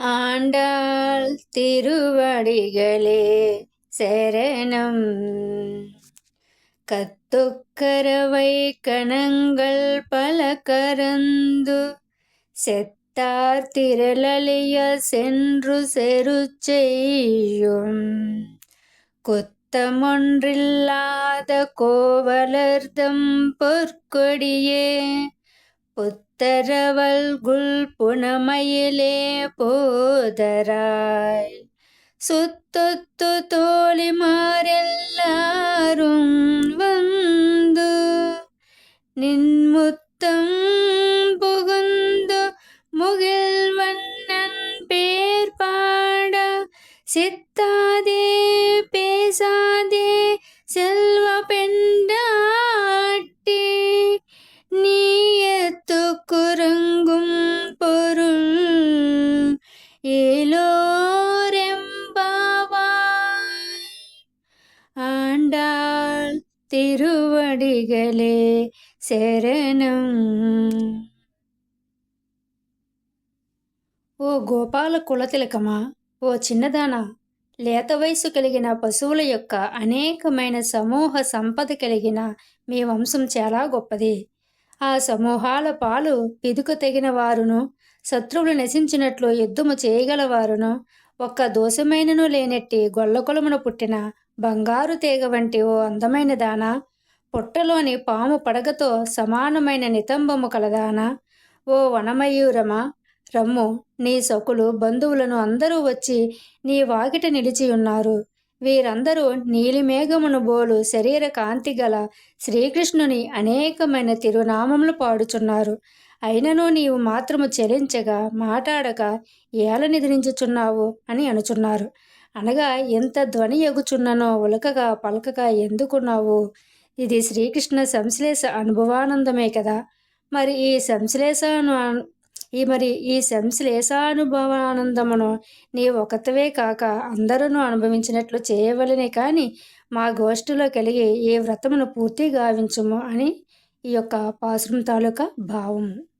ஆண்டாள் திருவடிகளே சரணம். கத்துக்கரவை கணங்கள் பல கரந்து செத்தார் திரளலிய சென்று செரு செய்யும் குத்தமொன்றில்லாத கோவலர்தம் பொற்கொடியே புத்தரவல்குல் புனமயிலே போதராய் சுத்தொத்து தோழிமாரெல்லாரும் வந்து நின்முத்தம் புகுந்து முகில்வண்ணன் பேர் பாட சித்தாதே பேசாதே செல்வ பெண்டாட்டி நீ குரங்கும் பொருள் ஏலோரெம்பாவாய். ஆண்டாள் திருவடிகளே శరణం. ఓ గోపాల కులతిలకమా, ఓ చిన్నదానా, లేత వయసు కలిగిన పశువుల యొక్క అనేకమైన సమూహ సంపద కలిగిన మీ వంశం చాలా గొప్పది. ఆ సమూహాల పాలు పిదుక తగిన వారును, శత్రువులు నశించినట్లు యుద్ధము చేయగలవారును, ఒక్క దోషమైనను లేనట్టి గొల్లకొలమును పుట్టిన బంగారు తీగ వంటి ఓ అందమైన దానా, పుట్టలోని పాము పడగతో సమానమైన నితంబము కలదానా, ఓ వనమయూరమా, రమ్ము, నీ సకులు బంధువులను అందరూ వచ్చి నీ వాకిట నిలిచియున్నారు. వీరందరూ నీలిమేఘమును బోలు శరీర కాంతి గల శ్రీకృష్ణుని అనేకమైన తిరునామములు పాడుచున్నారు. అయినను నీవు మాత్రము చెలించగా మాట్లాడక ఏల నిద్రించుచున్నావు అని అనుచున్నారు. అనగా ఎంత ధ్వని ఎగుచున్ననో ఉలకగా పలకగా ఎందుకున్నావు? ఇది శ్రీకృష్ణ సంశ్లేష అనుభవానందమే కదా. మరి ఈ సంశ్లేషానుభవానందమును నీ ఒకతవే కాక అందరూ అనుభవించినట్లు చేయవలనే కానీ మా గోష్ఠిలో కలిగి ఈ వ్రతమును పూర్తి గావించుము అని ఈ యొక్క పాసురం తాలూకా భావము.